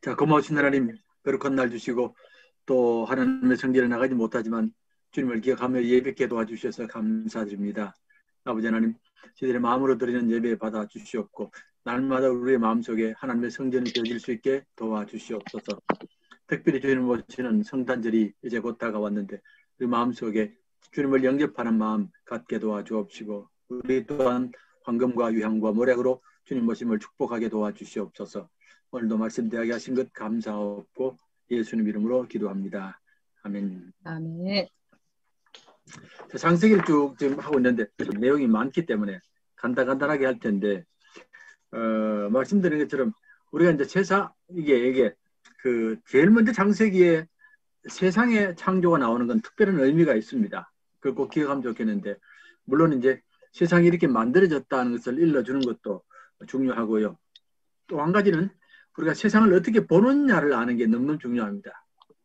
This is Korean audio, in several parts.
자, 고마우신 하나님, 거룩한 날 주시고 또 하나님의 성전에 나가지 못하지만 주님을 기억하며 예배께 도와주셔서 감사드립니다. 아버지 하나님, 저희들의 마음으로 드리는 예배 받아 주시옵고 날마다 우리의 마음속에 하나님의 성전이 되어질 수 있게 도와주시옵소서. 특별히 주님을 모시는 성탄절이 이제 곧 다가왔는데 우리 마음속에 주님을 영접하는 마음 갖게 도와주옵시고 우리 또한 황금과 유향과 모략으로 주님 모심을 축복하게 도와주시옵소서. 오늘도 말씀 대하게 하신 것 감사하고 예수님 이름으로 기도합니다. 아멘. 아멘. 창세기를 쭉 지금 하고 있는데 내용이 많기 때문에 간단하게 할 텐데 말씀드린 것처럼 우리가 이제 이게 그 제일 먼저 창세기에 세상의 창조가 나오는 건 특별한 의미가 있습니다. 그걸 꼭 기억하면 좋겠는데 물론 이제 세상이 이렇게 만들어졌다는 것을 일러주는 것도 중요하고요. 또 한 가지는 우리가 세상을 어떻게 보느냐를 아는 게 너무 중요합니다.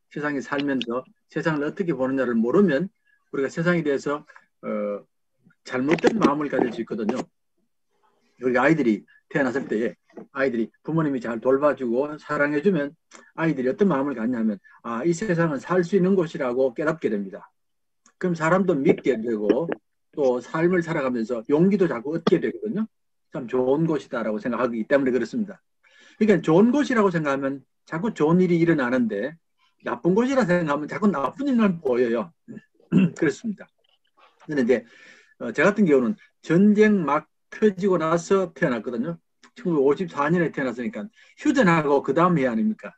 세상에 살면서 세상을 어떻게 보느냐를 모르면 우리가 세상에 대해서 잘못된 마음을 가질 수 있거든요. 우리 아이들이 태어났을 때에 아이들이 부모님이 잘 돌봐주고 사랑해주면 아이들이 어떤 마음을 갖냐면 이 세상은 살 수 있는 곳이라고 깨닫게 됩니다. 그럼 사람도 믿게 되고 또 삶을 살아가면서 용기도 자꾸 얻게 되거든요. 참 좋은 곳이다라고 생각하기 때문에 그렇습니다. 그러니까 좋은 곳이라고 생각하면 자꾸 좋은 일이 일어나는데 나쁜 곳이라 생각하면 자꾸 나쁜 일만 보여요. 그렇습니다. 근데 이제 저 같은 경우는 전쟁 막 터지고 나서 태어났거든요. 1954년에 태어났으니까 휴전하고 그 다음 해 아닙니까?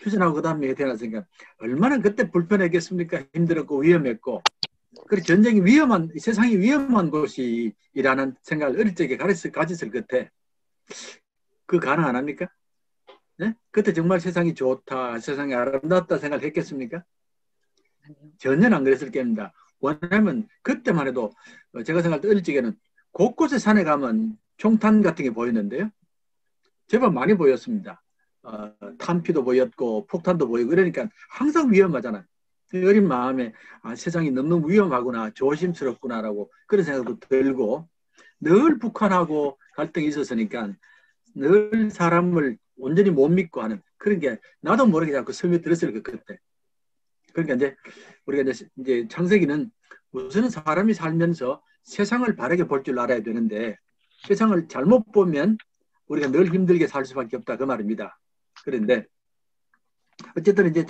휴전하고 그 다음 해 태어났으니까 얼마나 그때 불편했겠습니까? 힘들었고 위험했고. 그리고 전쟁이 세상이 위험한 곳이라는 생각을 어릴 적에 가졌을 끝에 그 가능 안 합니까? 네? 그때 정말 세상이 좋다, 세상이 아름답다 생각했겠습니까? 전혀 안 그랬을 겁니다. 왜냐하면 그때만 해도 제가 생각할 때 어릴 적에는 곳곳에 산에 가면 총탄 같은 게 보이는데요. 제법 많이 보였습니다. 탄피도 보였고 폭탄도 보이고 그러니까 항상 위험하잖아요. 어린 마음에 세상이 너무 위험하구나, 조심스럽구나라고 그런 생각도 들고 늘 북한하고 갈등이 있었으니까 늘 사람을 온전히 못 믿고 하는 그런 게 나도 모르게 자꾸 스며들었어요. 그때. 그러니까 이제 우리가 이제 창세기는 우선은 사람이 살면서 세상을 바르게 볼 줄 알아야 되는데 세상을 잘못 보면 우리가 늘 힘들게 살 수밖에 없다 그 말입니다. 그런데 어쨌든 이제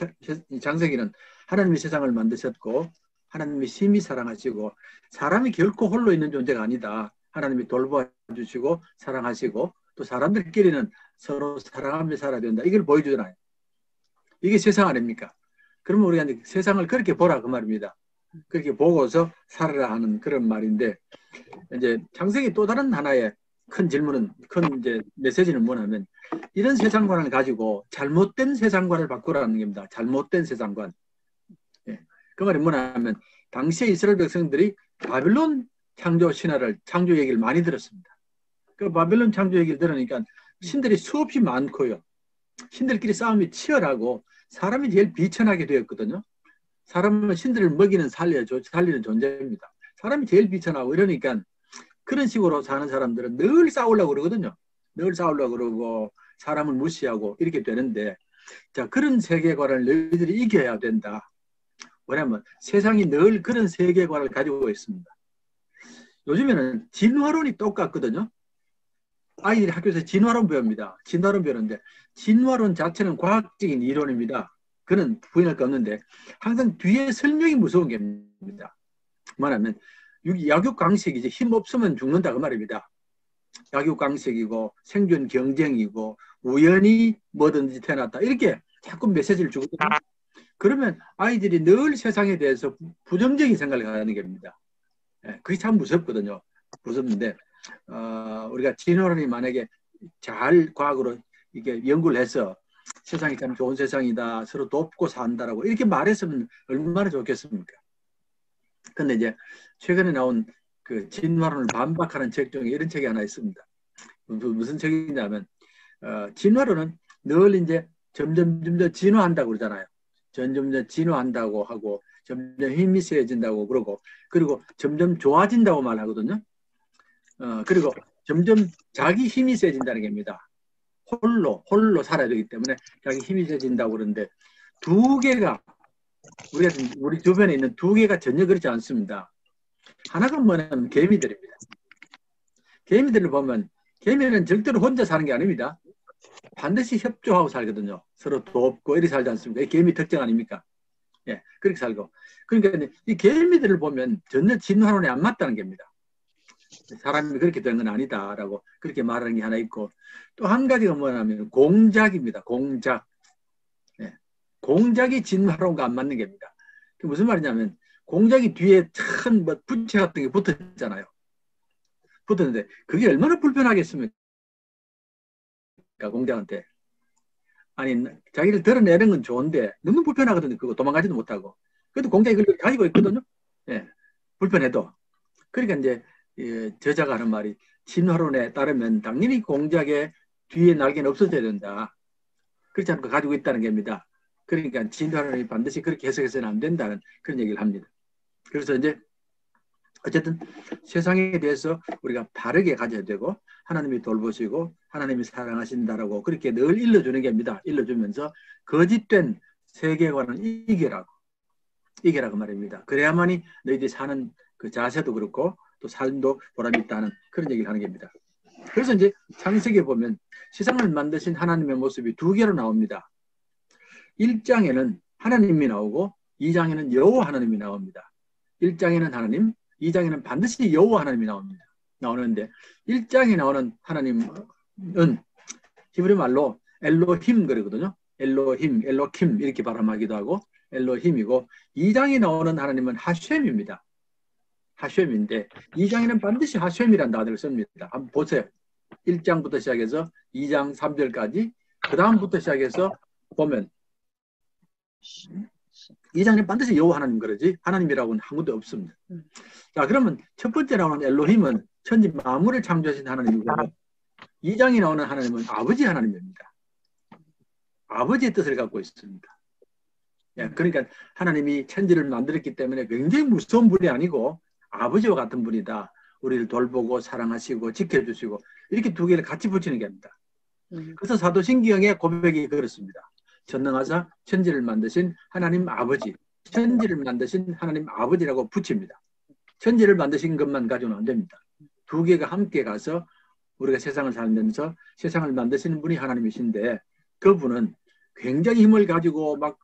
창세기는 하나님이 세상을 만드셨고 하나님이 심히 사랑하시고 사람이 결코 홀로 있는 존재가 아니다. 하나님이 돌봐주시고 사랑하시고 또 사람들끼리는 서로 사랑하며 살아야 된다. 이걸 보여주잖아요. 이게 세상 아닙니까? 그러면 우리가 이제 세상을 그렇게 보라 그 말입니다. 그렇게 보고서 살아라 하는 그런 말인데 이제 창세기 또 다른 하나의 큰 질문은 큰 이제 메시지는 뭐냐면 이런 세상관을 가지고 잘못된 세상관을 바꾸라는 겁니다. 잘못된 세상관. 예. 그 말이 뭐냐면 당시에 이스라엘 백성들이 바빌론 창조 신화를 창조 얘기를 많이 들었습니다. 그 바빌론 창조 얘기를 들으니까 신들이 수없이 많고요. 신들끼리 싸움이 치열하고 사람이 제일 비천하게 되었거든요. 사람은 신들을 먹이는 살리는 존재입니다. 사람이 제일 비천하고 이러니까 그런 식으로 사는 사람들은 늘 싸우려고 그러거든요. 늘 싸우려고 그러고 사람을 무시하고 이렇게 되는데 자 그런 세계관을 너희들이 이겨야 된다. 왜냐하면 세상이 늘 그런 세계관을 가지고 있습니다. 요즘에는 진화론이 똑같거든요. 아이들이 학교에서 진화론 배웁니다. 진화론 배우는데 진화론 자체는 과학적인 이론입니다. 그는 부인할 거 없는데 항상 뒤에 설명이 무서운 겁니다. 뭐냐면 약육강식이 이제 힘 없으면 죽는다 그 말입니다. 약육강식이고 생존 경쟁이고 우연히 뭐든지 태어났다 이렇게 자꾸 메시지를 주거든요. 그러면 아이들이 늘 세상에 대해서 부정적인 생각을 하는 겁니다. 그게 참 무섭거든요. 무섭는데 우리가 진화론이 만약에 잘 과학으로 이게 연구를 해서 세상이 참 좋은 세상이다. 서로 돕고 산다라고 이렇게 말했으면 얼마나 좋겠습니까? 근데 이제 최근에 나온 그 진화론을 반박하는 책 중에 이런 책이 하나 있습니다. 무슨 책이냐면 진화론은 늘 이제 점점 진화한다고 그러잖아요. 점점 진화한다고 하고 점점 힘이 세진다고 그러고 그리고 점점 좋아진다고 말하거든요. 그리고 점점 자기 힘이 세진다는 겁니다. 홀로 살아야 되기 때문에 자기 힘이 세진다고 그러는데 두 개가 우리 주변에 있는 두 개가 전혀 그렇지 않습니다. 하나가 뭐냐면 개미들입니다. 개미들을 보면 개미는 절대로 혼자 사는 게 아닙니다. 반드시 협조하고 살거든요. 서로 돕고 이렇게 살지 않습니까? 이 개미 특징 아닙니까? 예, 그렇게 살고. 그러니까 이 개미들을 보면 전혀 진화론에 안 맞다는 겁니다. 사람이 그렇게 된 건 아니다라고 그렇게 말하는 게 하나 있고 또 한 가지가 뭐냐면 공작입니다. 공작. 예, 공작이 진화론과 안 맞는 겁니다. 무슨 말이냐면 공작이 뒤에 큰 뭐 부채 같은 게 붙었잖아요. 붙었는데 그게 얼마나 불편하겠습니까? 공작한테. 아니 자기를 드러내는 건 좋은데 너무 불편하거든요. 그거 도망가지도 못하고. 그래도 공작이 그걸 가지고 있거든요. 예, 불편해도. 그러니까 이제 저자가 하는 말이 진화론에 따르면 당연히 공작의 뒤에 날개는 없어져야 된다. 그렇지 않고 가지고 있다는 겁니다. 그러니까 진화론이 반드시 그렇게 해석해서는 안 된다는 그런 얘기를 합니다. 그래서 이제 어쨌든 세상에 대해서 우리가 바르게 가져야 되고 하나님이 돌보시고 하나님이 사랑하신다라고 그렇게 늘 일러주는 겁니다. 일러주면서 거짓된 세계관을 이겨라고 말입니다. 그래야만이 너희들이 사는 그 자세도 그렇고 또 삶도 보람이 있다는 그런 얘기를 하는 겁니다. 그래서 이제 창세기에 보면 세상을 만드신 하나님의 모습이 두 개로 나옵니다. 1장에는 하나님이 나오고 2장에는 여호와 하나님이 나옵니다. 1장에는 하나님, 2장에는 반드시 여호와 하나님이 나오는데 1장에 나오는 하나님은 히브리 말로 엘로힘 그러거든요. 엘로킴 이렇게 발음하기도 하고 엘로힘이고 2장에 나오는 하나님은 하셴입니다. 하셴인데 2장에는 반드시 하셴이라는 단어를 씁니다. 한번 보세요. 1장부터 시작해서 2장 3절까지 그 다음부터 시작해서 보면 2장에는 반드시 여호와 하나님 그러지 하나님이라고는 한 군데 없습니다. 자 그러면 첫 번째 나오는 엘로힘은 천지 만물을 창조하신 하나님이고 2장에 나오는 하나님은 아버지 하나님입니다. 아버지의 뜻을 갖고 있습니다. 예, 그러니까 하나님이 천지를 만들었기 때문에 굉장히 무서운 분이 아니고 아버지와 같은 분이다. 우리를 돌보고 사랑하시고 지켜주시고 이렇게 두 개를 같이 붙이는 게 아닙니다. 그래서 사도신경의 고백이 그렇습니다. 전능하사 천지를 만드신 하나님 아버지, 천지를 만드신 하나님 아버지라고 붙입니다. 천지를 만드신 것만 가지고는 안 됩니다. 두 개가 함께 가서 우리가 세상을 살면서 세상을 만드시는 분이 하나님이신데 그분은 굉장히 힘을 가지고 막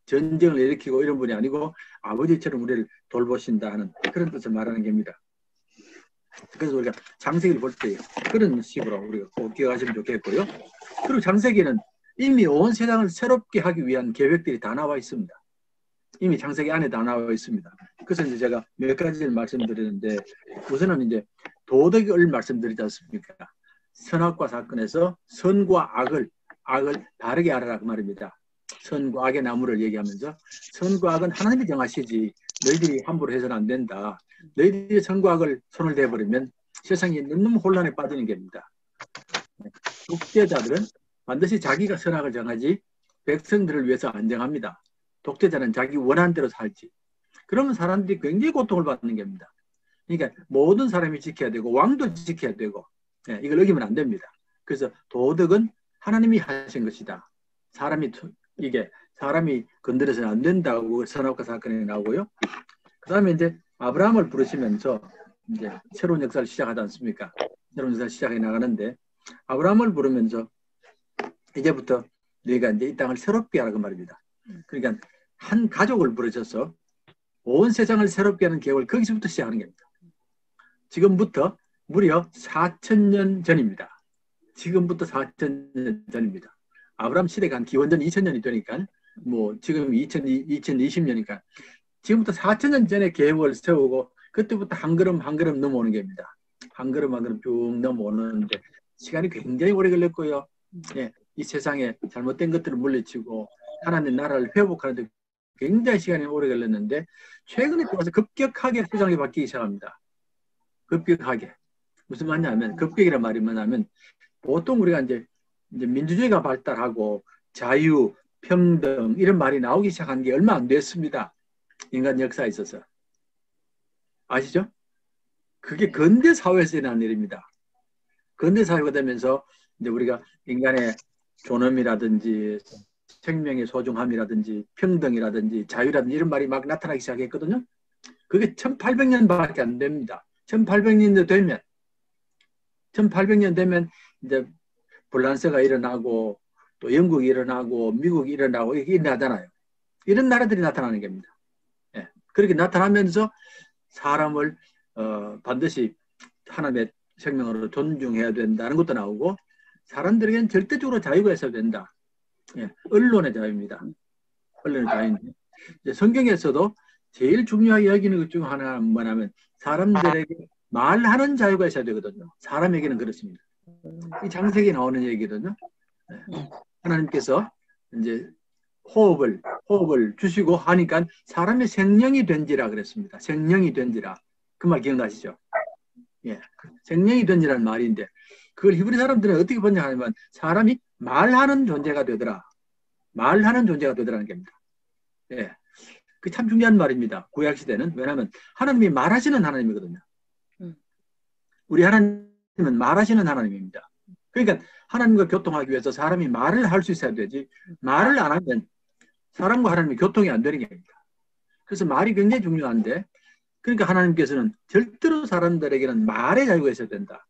전쟁을 일으키고 이런 분이 아니고 아버지처럼 우리를 돌보신다는 그런 뜻을 말하는 겁니다. 그래서 우리가 창세기를 볼 때 그런 식으로 우리가 꼭 기억하시면 좋겠고요. 그리고 창세기는 이미 온 세상을 새롭게 하기 위한 계획들이 다 나와 있습니다. 이미 창세기 안에 다 나와 있습니다. 그래서 이제 제가 몇 가지를 말씀드리는데 우선은 이제 도덕을 말씀드리지 않습니까? 선악과 사건에서 선과 악을 바르게 알아라 그 말입니다. 선과 악의 나무를 얘기하면서 선과 악은 하나님이 정하시지 너희들이 함부로 해서는 안 된다. 너희들이 선과 악을 손을 대버리면 세상이 너무 혼란에 빠지는 겁니다. 독재자들은 반드시 자기가 선악을 정하지 백성들을 위해서 안 정합니다. 독재자는 자기 원하는 대로 살지. 그러면 사람들이 굉장히 고통을 받는 겁니다. 그러니까 모든 사람이 지켜야 되고 왕도 지켜야 되고 이걸 어기면 안 됩니다. 그래서 도덕은 하나님이 하신 것이다. 사람이 건드려서는 안 된다고 선악과 사건이 나오고요. 그 다음에 이제 아브라함을 부르시면서 이제 새로운 역사를 시작하지 않습니까? 새로운 역사를 시작해 나가는데 아브라함을 부르면서 이제부터 너희가 이제 이 땅을 새롭게 하라고 말입니다. 그러니까 한 가족을 부르셔서 온 세상을 새롭게 하는 계획을 거기서부터 시작하는 겁니다. 지금부터 무려 4,000년 전입니다. 지금부터 4,000년 전입니다. 아브라함 시대가 한 기원전 2,000년이 되니까 뭐 지금 2020년이니까 지금부터 4,000년 전에 계획을 세우고 그때부터 한 걸음 한 걸음 넘어오는 겁니다. 한 걸음 한 걸음 쭉 넘어오는데 시간이 굉장히 오래 걸렸고요. 예, 이 세상에 잘못된 것들을 물리치고 하나님 나라를 회복하는데 굉장히 시간이 오래 걸렸는데 최근에 들어와서 급격하게 세상이 바뀌기 시작합니다. 급격하게. 무슨 말이냐면 급격이란 말이 뭐냐면 보통 우리가 이제 민주주의가 발달하고 자유, 평등 이런 말이 나오기 시작한 게 얼마 안 됐습니다. 인간 역사에 있어서. 아시죠? 그게 근대 사회에서 일어난 일입니다. 근대 사회가 되면서 이제 우리가 인간의 존엄이라든지 생명의 소중함이라든지 평등이라든지 자유라든지 이런 말이 막 나타나기 시작했거든요. 그게 1800년밖에 안 됩니다. 1800년 되면 1800년 되면 이제 불란서가 일어나고 또 영국이 일어나고 미국이 일어나고 이게 일어나잖아요. 이런 나라들이 나타나는 겁니다. 예. 그렇게 나타나면서 사람을 반드시 하나님의 생명으로 존중해야 된다는 것도 나오고 사람들에게는 절대적으로 자유가 있어야 된다. 예. 언론의 자유입니다. 언론의 자유인데 성경에서도 제일 중요하게 여기는 것 중 하나가 뭐냐면 사람들에게 말하는 자유가 있어야 되거든요. 사람에게는 그렇습니다. 이 창세기에 나오는 얘기거든요. 예. 하나님께서 이제 호흡을 주시고 하니까 사람의 생명이 된지라 그랬습니다. 생명이 된지라. 그 말 기억나시죠? 예. 생명이 된지라는 말인데 그걸 히브리 사람들은 어떻게 번역하냐면 사람이 말하는 존재가 되더라. 말하는 존재가 되더라는 겁니다. 예. 그 참 중요한 말입니다. 구약 시대는. 왜냐하면 하나님이 말하시는 하나님이거든요. 우리 하나님은 말하시는 하나님입니다. 그러니까 하나님과 교통하기 위해서 사람이 말을 할 수 있어야 되지 말을 안 하면 사람과 하나님이 교통이 안 되는 겁니다. 그래서 말이 굉장히 중요한데 그러니까 하나님께서는 절대로 사람들에게는 말의 자유가 있어야 된다.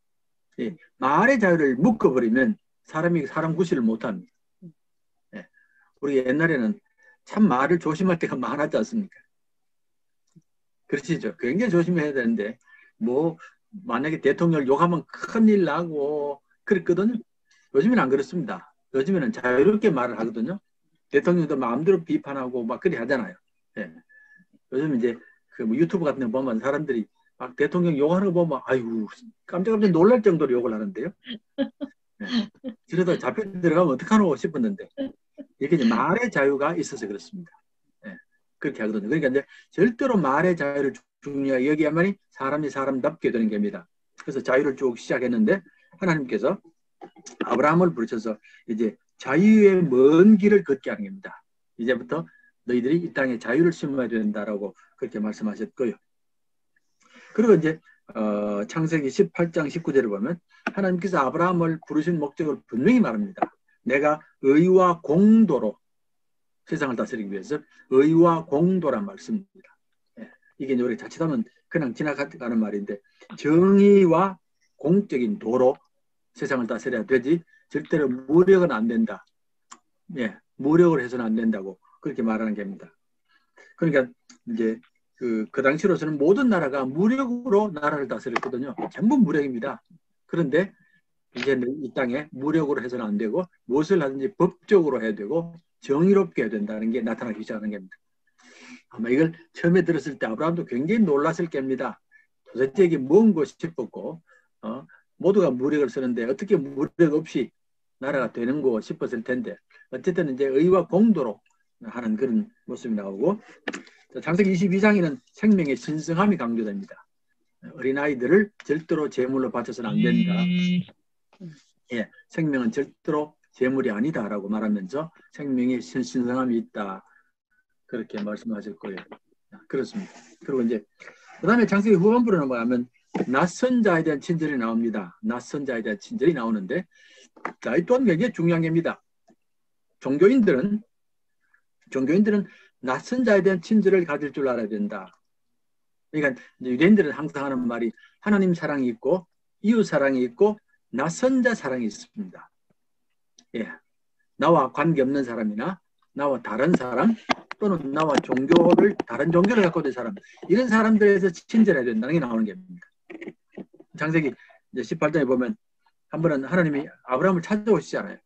예, 말의 자유를 묶어버리면 사람이 사람 구실을 못합니다. 예, 우리 옛날에는 참 말을 조심할 때가 많았지 않습니까? 그렇시죠. 굉장히 조심해야 되는데 뭐 만약에 대통령을 욕하면 큰일 나고 그랬거든요. 요즘은 안 그렇습니다. 요즘에는 자유롭게 말을 하거든요. 대통령도 마음대로 비판하고 막 그리 하잖아요. 예. 요즘 이제 그뭐 유튜브 같은 거 보면 사람들이 막 대통령 욕하는 거 보면 아이고 깜짝깜짝 놀랄 정도로 욕을 하는데요. 예. 그러다 잡혀 들어가면 어떡하노 싶었는데 이게 이제 말의 자유가 있어서 그렇습니다. 예. 그렇게 하거든요. 그러니까 이제 절대로 말의 자유를 중요하게 여기야만이 사람이 사람답게 되는 겁니다. 그래서 자유를 쭉 시작했는데 하나님께서 아브라함을 부르셔서 이제 자유의 먼 길을 걷게 하는 겁니다. 이제부터 너희들이 이 땅에 자유를 심어야 된다라고 그렇게 말씀하셨고요. 그리고 이제 창세기 18장 19절을 보면 하나님께서 아브라함을 부르신 목적을 분명히 말합니다. 내가 의와 공도로 세상을 다스리기 위해서 의와 공도란 말씀입니다. 예. 이게 우리 자칫하면 그냥 지나가는 말인데 정의와 공적인 도로 세상을 다스려야 되지 절대로 무력은 안 된다. 예, 무력을 해서는 안 된다고 그렇게 말하는 겁니다. 그러니까 이제 그 당시로서는 모든 나라가 무력으로 나라를 다스렸거든요. 전부 무력입니다. 그런데 이제 이 땅에 무력으로 해서는 안 되고 무엇을 하든지 법적으로 해야 되고 정의롭게 해야 된다는 게 나타나기 시작하는 겁니다. 아마 이걸 처음에 들었을 때 아브라함도 굉장히 놀랐을 겁니다. 도대체 이게 뭔가 싶었고 모두가 무력을 쓰는데 어떻게 무력 없이 나라가 되는 거 싶었을 텐데 어쨌든 이제 의와 공도로 하는 그런 모습이 나오고 창세기 22장에는 생명의 신성함이 강조됩니다. 어린아이들을 절대로 제물로 바쳐서는 안 된다. 예, 생명은 절대로 제물이 아니다라고 말하면서 생명의 신성함이 있다. 그렇게 말씀하셨고요. 그렇습니다. 그리고 이제 그 다음에 창세기 후반부로 넘어가면 낯선 자에 대한 친절이 나옵니다. 낯선 자에 대한 친절이 나오는데 이 또한 굉장히 중요한 겁니다. 종교인들은 낯선 자에 대한 친절을 가질 줄 알아야 된다. 그러니까 유대인들은 항상 하는 말이 하나님 사랑이 있고 이웃 사랑이 있고 낯선 자 사랑이 있습니다. 예, 나와 관계없는 사람이나 나와 다른 사람 또는 나와 다른 종교를 갖고 있는 사람 이런 사람들에서 친절해야 된다는 게 나오는 겁니다. 창세기 18장에 보면 한 번은 하나님이 아브라함을 찾아오시잖아요.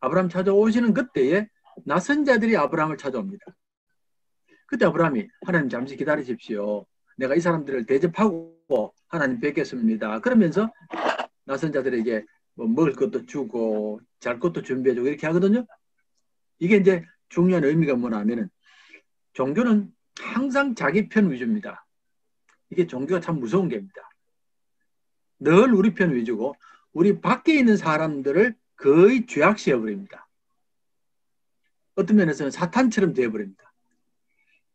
아브라함 찾아오시는 그때에 낯선 자들이 아브라함을 찾아옵니다. 그때 아브라함이 하나님 잠시 기다리십시오. 내가 이 사람들을 대접하고 하나님 뵙겠습니다. 그러면서 낯선 자들에게 뭐 먹을 것도 주고 잘 것도 준비해주고 이렇게 하거든요. 이게 이제 중요한 의미가 뭐냐면은 종교는 항상 자기 편 위주입니다. 이게 종교가 참 무서운 겁니다. 늘 우리 편 위주고 우리 밖에 있는 사람들을 거의 죄악시해버립니다. 어떤 면에서는 사탄처럼 되어버립니다.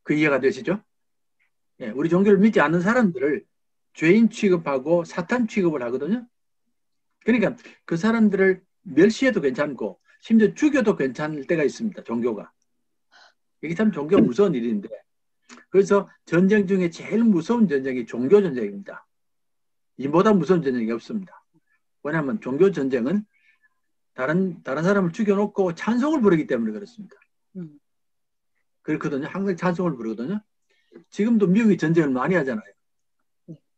그 이해가 되시죠? 예, 우리 종교를 믿지 않는 사람들을 죄인 취급하고 사탄 취급을 하거든요. 그러니까 그 사람들을 멸시해도 괜찮고 심지어 죽여도 괜찮을 때가 있습니다. 종교가. 이게 참 종교가 무서운 일인데 그래서 전쟁 중에 제일 무서운 전쟁이 종교 전쟁입니다. 이보다 무서운 전쟁이 없습니다. 왜냐하면 종교 전쟁은 다른 사람을 죽여놓고 찬송을 부르기 때문에 그렇습니다. 그렇거든요. 항상 찬송을 부르거든요. 지금도 미국이 전쟁을 많이 하잖아요.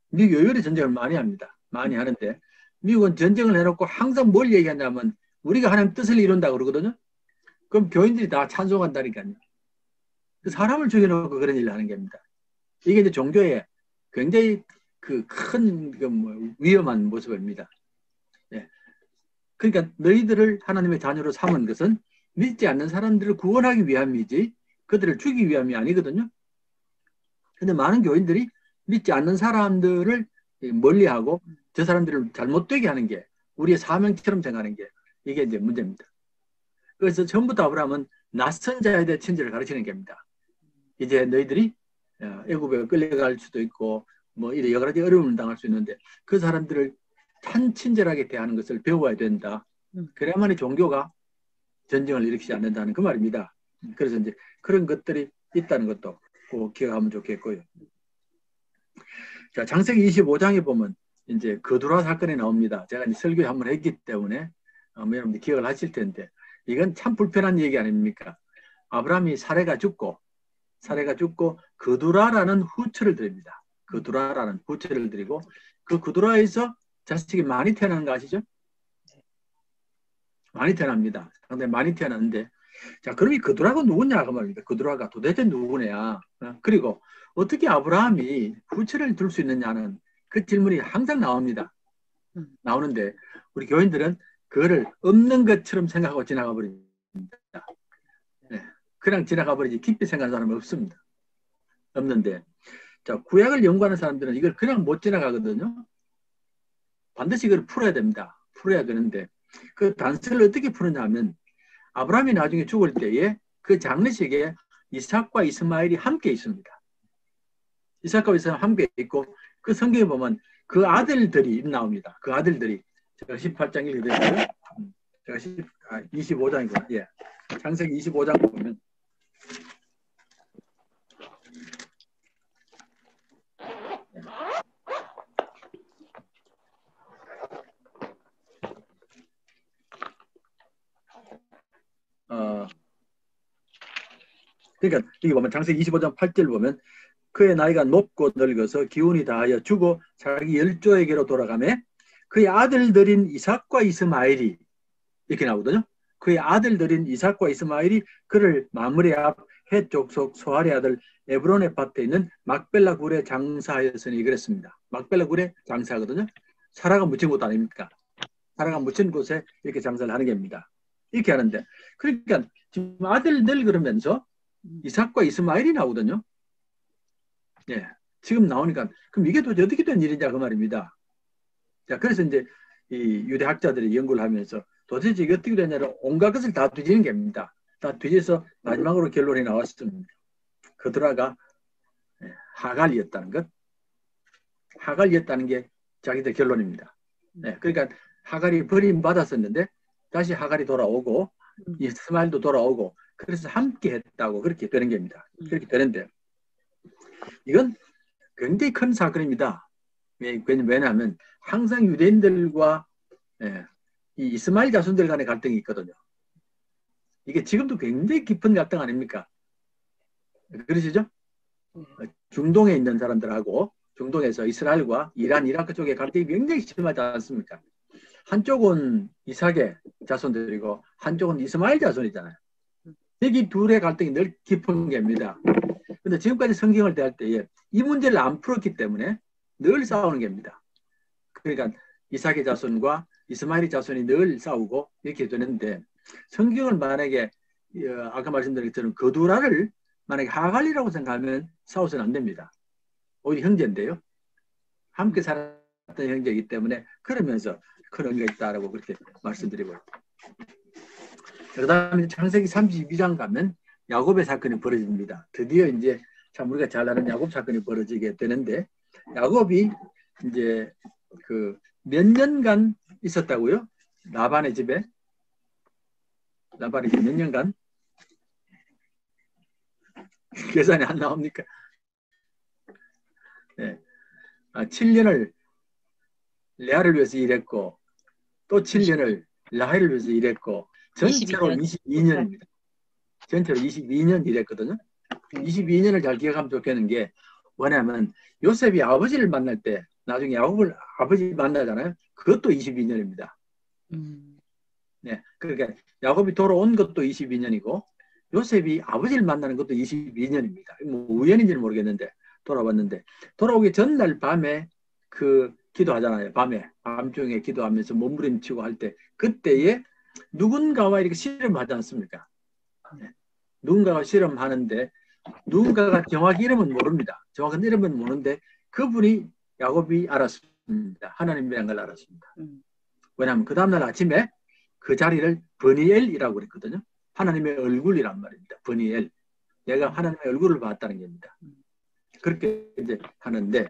미국 요열히 전쟁을 많이 합니다. 많이 하는데 미국은 전쟁을 해놓고 항상 뭘 얘기하냐면 우리가 하나님 뜻을 이룬다고 그러거든요. 그럼 교인들이 다 찬송한다니까요. 그 사람을 죽여놓고 그런 일을 하는 겁니다. 이게 이제 종교의 굉장히 그 큰 위험한 모습입니다. 예. 그러니까 너희들을 하나님의 자녀로 삼은 것은 믿지 않는 사람들을 구원하기 위함이지 그들을 죽이기 위함이 아니거든요. 근데 많은 교인들이 믿지 않는 사람들을 멀리하고 저 사람들을 잘못되게 하는 게 우리의 사명처럼 생각하는 게 이게 이제 문제입니다. 그래서 처음부터 아브라함은 낯선 자에 대해 친절을 가르치는 겁니다. 이제 너희들이 애굽에 끌려갈 수도 있고 뭐 이래 여러 가지 어려움을 당할 수 있는데 그 사람들을 참 친절하게 대하는 것을 배워야 된다. 그래야만이 종교가 전쟁을 일으키지 않는다는 그 말입니다. 그래서 이제 그런 것들이 있다는 것도 꼭 기억하면 좋겠고요. 자, 창세기 25장에 보면 이제 거두라 사건이 나옵니다. 제가 이제 설교에 한번 했기 때문에 여러분들 기억을 하실 텐데 이건 참 불편한 얘기 아닙니까? 아브라함이 사례가 죽고 거두라라는 후처를 드립니다. 거두라라는 후처를 드리고 그 거두라에서 자식이 많이 태어나는 거 아시죠? 많이 태어납니다. 상당히 많이 태어났는데 자, 그럼 이 거두라가 누구냐 그 말입니다. 거두라가 도대체 누구냐? 그리고 어떻게 아브라함이 후처를 둘 수 있느냐는 그 질문이 항상 나옵니다. 나오는데 우리 교인들은 그거를 없는 것처럼 생각하고 지나가 버립니다. 네. 그냥 지나가 버리지 깊이 생각하는 사람은 없습니다. 없는데 자, 구약을 연구하는 사람들은 이걸 그냥 못 지나가거든요. 반드시 이걸 풀어야 됩니다. 풀어야 되는데 그 단서를 어떻게 푸느냐 하면 아브라함이 나중에 죽을 때에 그 장례식에 이삭과 이스마엘이 함께 있습니다. 이삭과 이스마엘 함께 있고 그 성경에 보면 그 아들들이 나옵니다. 그 아들들이 제가 18장 읽어드릴까요? 제가 25장이고 예. 창세기 25장 보면 그러니까 여기 보면 창세기 25장 8절 보면 그의 나이가 높고 늙어서 기운이 다하여 죽어 자기 열조에게로 돌아가매 그의 아들들인 이삭과 이스마엘이 이렇게 나오거든요. 그의 아들들인 이삭과 이스마엘이 그를 마므레 앞 헷족속 소할의 아들 에브론의 밭에 있는 막벨라 굴에 장사하였으니 그랬습니다. 막벨라 굴에 장사하거든요. 사라가 묻힌 곳 아닙니까? 사라가 묻힌 곳에 이렇게 장사를 하는 겁니다. 이렇게 하는데 그러니까 지금 아들들 그러면서 이삭과 이스마엘이 나오거든요. 예, 지금 나오니까 그럼 이게 도대체 어떻게 된 일이냐 그 말입니다. 자, 그래서 이제 이 유대 학자들이 연구를 하면서 도대체 이게 어떻게 되냐를 온갖 것을 다 뒤지는 겁니다. 다 뒤져서 마지막으로 결론이 나왔습니다. 거두라가 하갈이었다는 것. 하갈이었다는 게 자기들 결론입니다. 네, 그러니까 하갈이 버림받았었는데 다시 하갈이 돌아오고 이스마엘도 돌아오고 그래서 함께 했다고 그렇게 되는 겁니다. 그렇게 되는데 이건 굉장히 큰 사건입니다. 왜냐하면 항상 유대인들과 이 이스마엘 자손들 간의 갈등이 있거든요. 이게 지금도 굉장히 깊은 갈등 아닙니까? 그러시죠? 중동에 있는 사람들하고 중동에서 이스라엘과 이란, 이라크 쪽의 갈등이 굉장히 심하지 않습니까? 한쪽은 이삭의 자손들이고 한쪽은 이스마엘 자손이잖아요. 여기 둘의 갈등이 늘 깊은 겁니다. 그런데 지금까지 성경을 대할 때에 이 문제를 안 풀었기 때문에 늘 싸우는 겁니다. 그러니까 이삭의 자손과 이스마엘의 자손이 늘 싸우고 이렇게 되는데 성경을 만약에 아까 말씀드린 것처럼 거두라를 만약에 하갈이라고 생각하면 싸워서는 안 됩니다. 오히려 형제인데요. 함께 살았던 형제이기 때문에 그러면서 큰 의미가 있다라고 그렇게 말씀드리고 그 다음에 창세기 32장 가면 야곱의 사건이 벌어집니다. 드디어 이제 참 우리가 잘 아는 야곱 사건이 벌어지게 되는데 야곱이 이제 그 몇 년간 있었다고요? 라반의 집에 라반이 몇 년간 계산이 안 나옵니까? 네. 7년을 레아를 위해서 일했고 또 7년을 라헬을 위해서 일했고 전체로 22년입니다. 전체로 22년 일했거든요. 22년을 잘 기억하면 좋겠는 게 뭐냐면 요셉이 아버지를 만날 때 나중에 야곱을 아버지 만나잖아요. 그것도 22년입니다. 네, 그러니까 야곱이 돌아온 것도 22년이고 요셉이 아버지를 만나는 것도 22년입니다. 뭐 우연인지는 모르겠는데 돌아왔는데 돌아오기 전날 밤에 그 기도하잖아요. 밤중에 기도하면서 몸부림치고 할 때 그때에 누군가와 이렇게 씨름하지 않습니까? 네. 누군가가 씨름하는데 누군가가 정확히 이름은 모릅니다. 정확한 이름은 모르는데 그분이 야곱이 알았습니다. 하나님이라는 걸 알았습니다. 왜냐하면 그 다음날 아침에 그 자리를 버니엘이라고 그랬거든요. 하나님의 얼굴이란 말입니다. 버니엘. 내가 하나님의 얼굴을 봤다는 겁니다. 그렇게 이제 하는데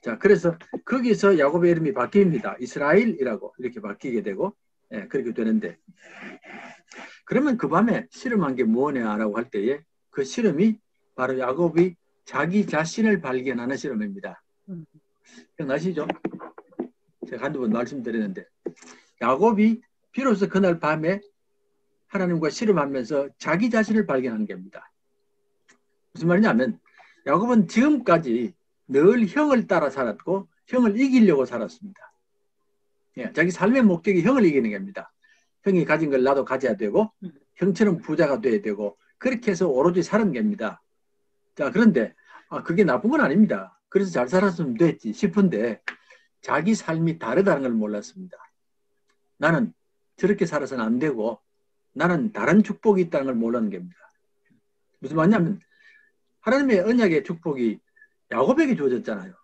자 그래서 거기서 야곱의 이름이 바뀝니다. 이스라엘이라고 이렇게 바뀌게 되고 예, 그렇게 되는데 그러면 그 밤에 씨름한 게 뭐냐라고 할 때에 그 씨름이 바로 야곱이 자기 자신을 발견하는 씨름입니다. 기억나시죠? 제가 한두 번 말씀드렸는데 야곱이 비로소 그날 밤에 하나님과 씨름하면서 자기 자신을 발견한 겁니다. 무슨 말이냐면 야곱은 지금까지 늘 형을 따라 살았고 형을 이기려고 살았습니다. 예, 자기 삶의 목적이 형을 이기는 겁니다. 형이 가진 걸 나도 가져야 되고 형처럼 부자가 돼야 되고 그렇게 해서 오로지 사는 겁니다. 자 그런데 그게 나쁜 건 아닙니다. 그래서 잘 살았으면 됐지 싶은데 자기 삶이 다르다는 걸 몰랐습니다. 나는 저렇게 살아서는 안 되고 나는 다른 축복이 있다는 걸 몰랐는 겁니다. 무슨 말이냐면 하나님의 언약의 축복이 야곱에게 주어졌잖아요.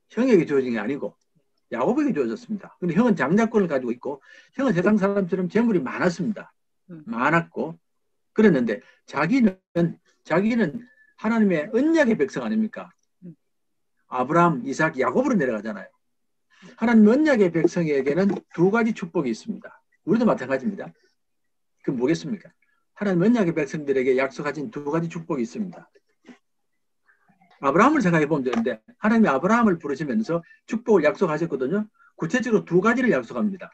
형에게 주어진 게 아니고 야곱에게 주어졌습니다. 근데 형은 장자권을 가지고 있고 형은 세상 사람처럼 재물이 많았습니다. 많았고 그랬는데 자기는 하나님의 언약의 백성 아닙니까? 아브라함, 이삭, 야곱으로 내려가잖아요. 하나님 언약의 백성에게는 두 가지 축복이 있습니다. 우리도 마찬가지입니다. 그럼 뭐겠습니까? 하나님 언약의 백성들에게 약속하신 두 가지 축복이 있습니다. 아브라함을 생각해 보면 되는데 하나님이 아브라함을 부르시면서 축복을 약속하셨거든요. 구체적으로 두 가지를 약속합니다.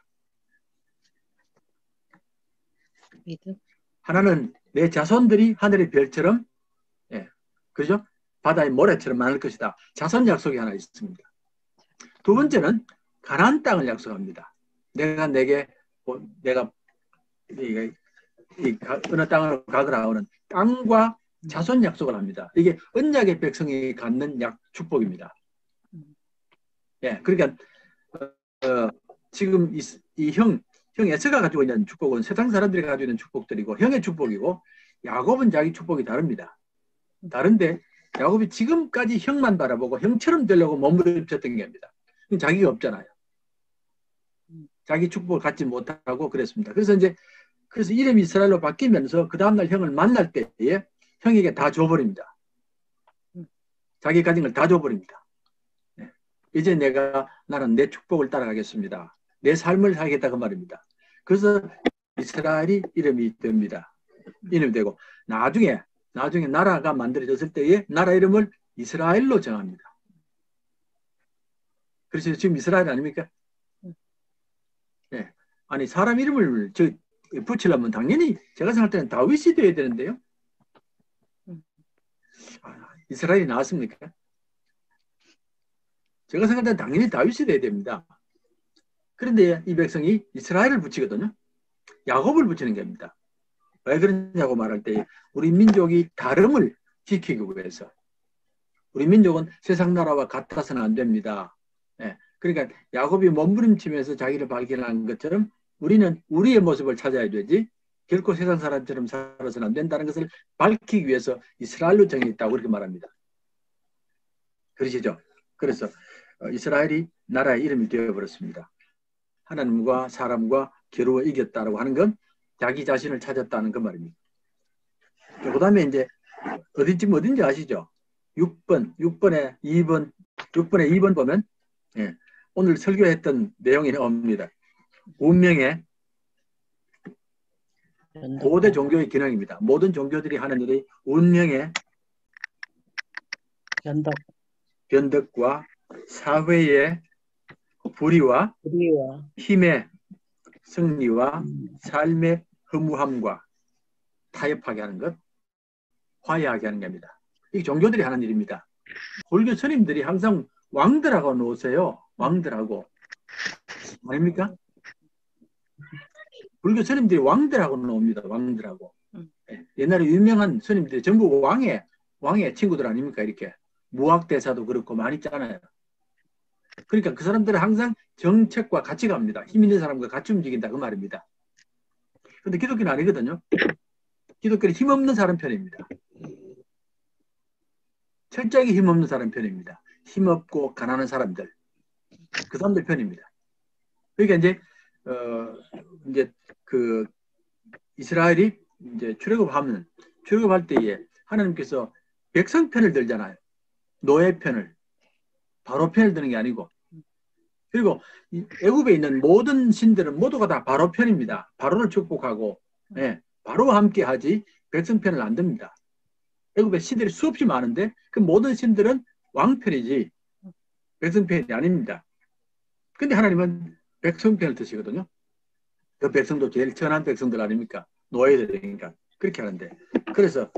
하나는 내 자손들이 하늘의 별처럼 그죠? 바다의 모래처럼 많을 것이다. 자손 약속이 하나 있습니다. 두 번째는 가나안 땅을 약속합니다. 내가 어느 땅으로 가거라 하는 땅과 자손 약속을 합니다. 이게 언약의 백성이 갖는 축복입니다. 예, 그러니까 지금 이 형 에서가 가지고 있는 축복은 세상 사람들이 가지고 있는 축복들이고 형의 축복이고 야곱은 자기 축복이 다릅니다. 다른데 야곱이 지금까지 형만 바라보고 형처럼 되려고 몸부림쳤던 겁니다. 자기가 없잖아요. 자기 축복을 갖지 못하고 그랬습니다. 그래서 이름이 이스라엘로 바뀌면서 그 다음날 형을 만날 때에 형에게 다 줘버립니다. 자기 가진 걸 다 줘버립니다. 네. 이제 나는 내 축복을 따라가겠습니다. 내 삶을 살겠다 그 말입니다. 그래서 이스라엘이 이름이 됩니다. 이름이 되고 나중에 나라가 만들어졌을 때에 나라 이름을 이스라엘로 정합니다. 그래서 지금 이스라엘 아닙니까? 네. 아니 사람 이름을 붙이려면 당연히 제가 생각할 때는 다윗이 되어야 되는데요. 이스라엘이 나왔습니까? 제가 생각할 때는 당연히 다윗이 되어야 됩니다. 그런데 이 백성이 이스라엘을 붙이거든요. 야곱을 붙이는 겁니다. 왜 그러냐고 말할 때 우리 민족이 다름을 지키기 위해서 우리 민족은 세상 나라와 같아서는 안 됩니다. 네. 그러니까 야곱이 몸부림치면서 자기를 발견한 것처럼 우리는 우리의 모습을 찾아야 되지 결코 세상 사람처럼 살아서는 안 된다는 것을 밝히기 위해서 이스라엘로 정했다고 그렇게 말합니다. 그러시죠? 그래서 이스라엘이 나라의 이름이 되어버렸습니다. 하나님과 사람과 겨루어 이겼다라고 하는 건 자기 자신을 찾았다는 그 말입니다. 그 다음에 이제 어딘지 아시죠? 6번에 2번 보면 오늘 설교했던 내용이 나옵니다. 운명의 고대 종교의 기능입니다. 모든 종교들이 하는 일이 운명의 변덕과 사회의 불의와 힘의 승리와 삶의 허무함과 타협하게 하는 것, 화해하게 하는 겁니다. 이게 종교들이 하는 일입니다. 불교 스님들이 항상 왕들하고 노세요. 왕들하고. 아닙니까? 불교 스님들이 왕들하고 놉니다. 왕들하고. 옛날에 유명한 스님들이 전부 왕의 친구들 아닙니까? 이렇게. 무학대사도 그렇고 많이 있잖아요. 그러니까 그 사람들은 항상 정책과 같이 갑니다. 힘 있는 사람과 같이 움직인다. 그 말입니다. 그런데 기독교는 아니거든요. 기독교는 힘없는 사람 편입니다. 철저하게 힘없는 사람 편입니다. 힘없고 가난한 사람들. 그 사람들 편입니다. 그러니까 이제 그 이스라엘이 이제 출애굽할 때에 하나님께서 백성 편을 들잖아요. 노예 편을. 바로 편을 드는 게 아니고. 그리고 애굽에 있는 모든 신들은 모두가 다 바로 편입니다. 바로를 축복하고 바로와 함께 하지 백성 편을 안 듭니다. 애굽에 신들이 수없이 많은데 그 모든 신들은 왕편이지 백성 편이 아닙니다. 근데 하나님은 백성 편을 드시거든요. 그 백성도 제일 천한 백성들 아닙니까? 노예들이니까 그렇게 하는데 그래서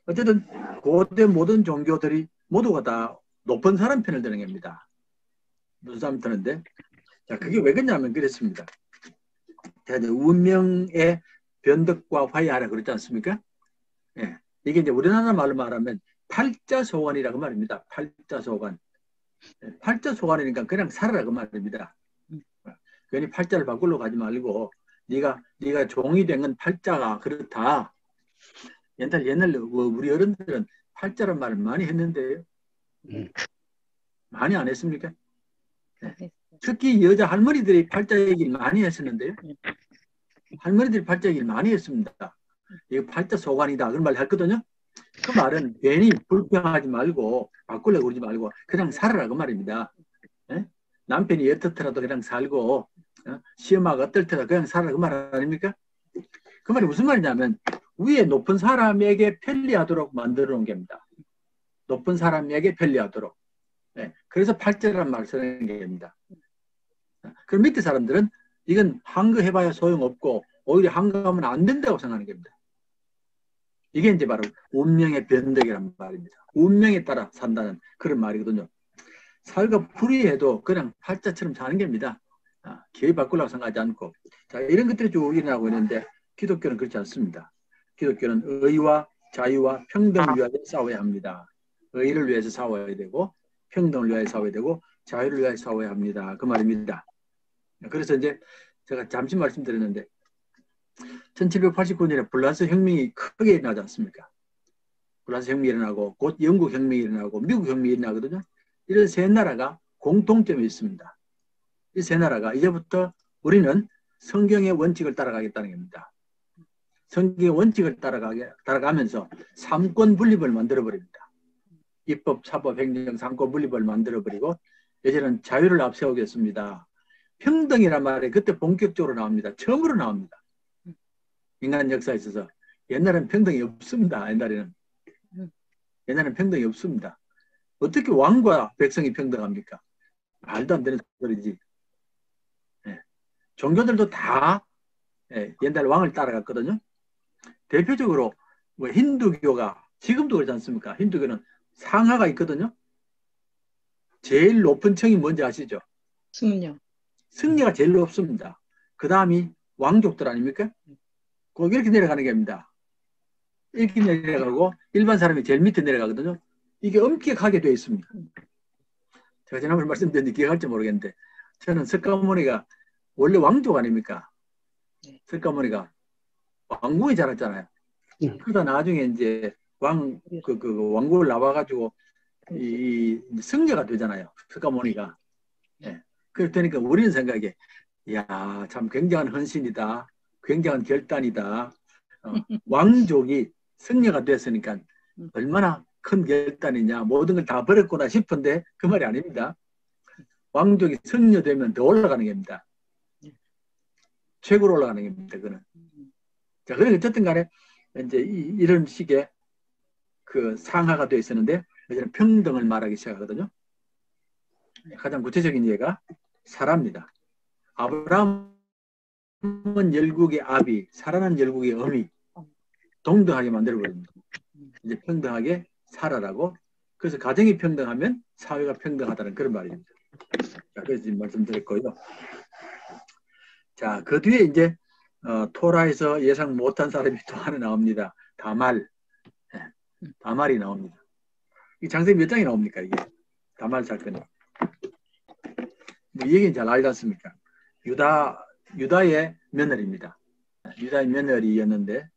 어쨌든 고대 모든 종교들이 모두가 다 높은 사람 편을 드는 겁니다. 높은 사람 드는데 자 그게 왜 그러냐면 그랬습니다. 제가 이제 운명의 변덕과 화해하라 그랬지 않습니까? 예. 이게 이제 우리나라 말로 말하면 팔자소관이라고 말입니다. 팔자소관. 팔자소관이니까 그냥 살아라 그 말입니다. 괜히 팔자를 바꾸려고 하지 말고 네가 종이 된 건 팔자가 그렇다. 옛날 우리 어른들은 팔자란 말을 많이 했는데요. 많이 안 했습니까? 네. 특히 여자 할머니들이 팔자 얘기를 많이 했었는데요. 할머니들이 팔자 얘기를 많이 했습니다. 이거 팔자 소관이다 그런 말 했거든요. 그 말은 괜히 불평하지 말고 바꾸려고 그러지 말고 그냥 살아라 그 말입니다. 네? 남편이 어떻더라도 그냥 살고 시엄마가 어떨더라도 그냥 살아라 그 말 아닙니까? 그 말이 무슨 말이냐면 위에 높은 사람에게 편리하도록 만들어 놓은 겁니다. 높은 사람에게 편리하도록. 네. 그래서 팔자라는 말을 쓰는 겁니다. 그럼 밑에 사람들은 이건 한거해봐야 소용없고 오히려 한거하면 안 된다고 생각하는 겁니다. 이게 이제 바로 운명의 변덕이란 말입니다. 운명에 따라 산다는 그런 말이거든요. 사회가 불의해도 그냥 팔자처럼 사는 겁니다. 기회 바꾸려고 생각하지 않고. 자, 이런 것들이 쭉 일어나고 있는데 기독교는 그렇지 않습니다. 기독교는 의와 자유와 평등을 위하여 싸워야 합니다. 의를 위해서 싸워야 되고 평등을 위하여 싸워야 되고 자유를 위하여 싸워야 합니다. 그 말입니다. 그래서 이제 제가 잠시 말씀드렸는데 1789년에 불란서 혁명이 크게 일어나지 않습니까? 불란서 혁명이 일어나고 곧 영국 혁명이 일어나고 미국 혁명이 일어나거든요. 이런 세 나라가 공통점이 있습니다. 이 세 나라가 이제부터 우리는 성경의 원칙을 따라가겠다는 겁니다. 성경의 원칙을 따라가면서 삼권 분립을 만들어버립니다. 입법, 사법, 행정, 삼권 분립을 만들어버리고 이제는 자유를 앞세우겠습니다. 평등이란 말이 그때 본격적으로 나옵니다. 처음으로 나옵니다. 인간 역사에 있어서. 옛날에는 평등이 없습니다. 옛날에는 평등이 없습니다. 어떻게 왕과 백성이 평등합니까? 말도 안 되는 소리지. 종교들도 다 옛날 왕을 따라갔거든요. 대표적으로 뭐 힌두교가 지금도 그렇지 않습니까? 힌두교는 상하가 있거든요. 제일 높은 층이 뭔지 아시죠? 승려. 승려가 제일 높습니다. 그 다음이 왕족들 아닙니까? 꼭 이렇게 내려가는 겁니다. 이렇게 내려가고 일반 사람이 제일 밑에 내려가거든요. 이게 엄격하게 되어 있습니다. 제가 지난번에 말씀드렸는데 기억할지 모르겠는데 저는 석가모니가 원래 왕족 아닙니까? 석가모니가 왕궁에 자랐잖아요. 그러다 나중에 이제 왕궁을 나와가지고 이 승려가 되잖아요. 석가모니가. 그러니까 우리는 생각에 야, 참 굉장한 헌신이다. 굉장한 결단이다. 왕족이 승려가 됐으니까 얼마나 큰 결단이냐. 모든 걸 다 버렸구나 싶은데 그 말이 아닙니다. 왕족이 승려되면 더 올라가는 겁니다. 최고로 올라가는 겁니다. 그거는. 자, 그래 어쨌든 간에 이제 이런 식의 그 상하가 되어 있었는데 이제는 평등을 말하기 시작하거든요. 가장 구체적인 예가 사라입니다. 아브라함은 열국의 아비, 사라는 열국의 어미, 동등하게 만들어버립니다. 이제 평등하게 살아라고. 그래서 가정이 평등하면 사회가 평등하다는 그런 말입니다. 자, 그래서 지금 말씀드렸고요. 자, 그 뒤에 이제 토라에서 예상 못한 사람이 또 하나 나옵니다. 다말. 다말이 나옵니다. 이 장세기 몇 장이 나옵니까, 이게? 다말 사건이. 뭐 이 얘기는 잘 알지 않습니까? 유다의 며느리입니다. 유다의 며느리였는데,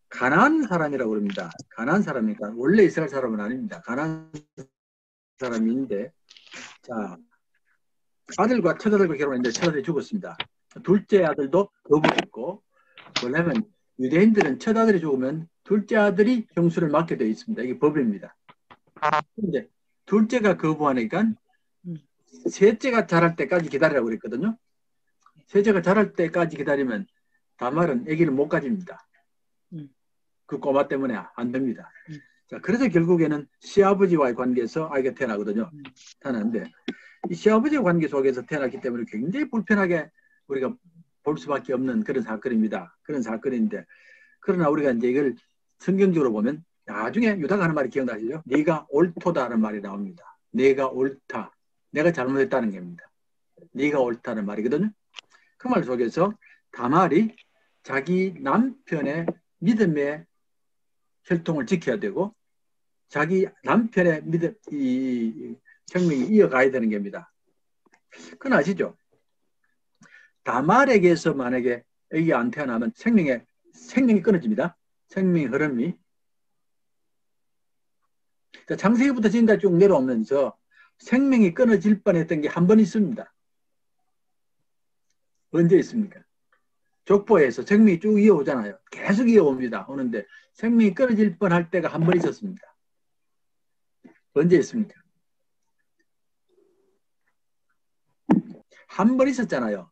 가나안 사람이라고 그럽니다. 가나안 사람이니까 원래 이스라엘 사람은 아닙니다. 가나안 사람인데, 자, 아들과 첫아들과 결혼했는데 첫아들이 죽었습니다. 둘째 아들도 거부했고, 왜냐하면 유대인들은 첫아들이 죽으면 둘째 아들이 형수를 맡게 되어 있습니다. 이게 법입니다. 그런데 둘째가 거부하니까 셋째가 자랄 때까지 기다리라고 그랬거든요. 셋째가 자랄 때까지 기다리면 다말은 아기를 못 가집니다. 그 꼬마 때문에 안 됩니다. 자, 그래서 결국에는 시아버지와의 관계에서 아이가 태어나거든요. 태어나는데 이 시아버지의 관계 속에서 태어났기 때문에 굉장히 불편하게 우리가 볼 수밖에 없는 그런 사건입니다. 그런 사건인데 그러나 우리가 이제 이걸 성경적으로 보면 나중에 유다가 하는 말이 기억나시죠? 네가 옳도다라는 말이 나옵니다. 내가 옳다. 내가 잘못했다는 겁니다. 네가 옳다는 말이거든요. 그 말 속에서 다말이 자기 남편의 믿음의 혈통을 지켜야 되고 자기 남편의 믿음, 이 생명이 이어가야 되는 겁니다. 그건 아시죠? 다말에게서 만약에 애기가 안 태어나면 생명이 끊어집니다. 생명의 흐름이. 창세기부터 지금까지 쭉 내려오면서 생명이 끊어질 뻔했던 게 한 번 있습니다. 언제 있습니까? 족보에서 생명이 쭉 이어오잖아요. 계속 이어옵니다. 오는데 생명이 끊어질 뻔할 때가 한 번 있었습니다. 언제 있습니까? 한 번 있었잖아요.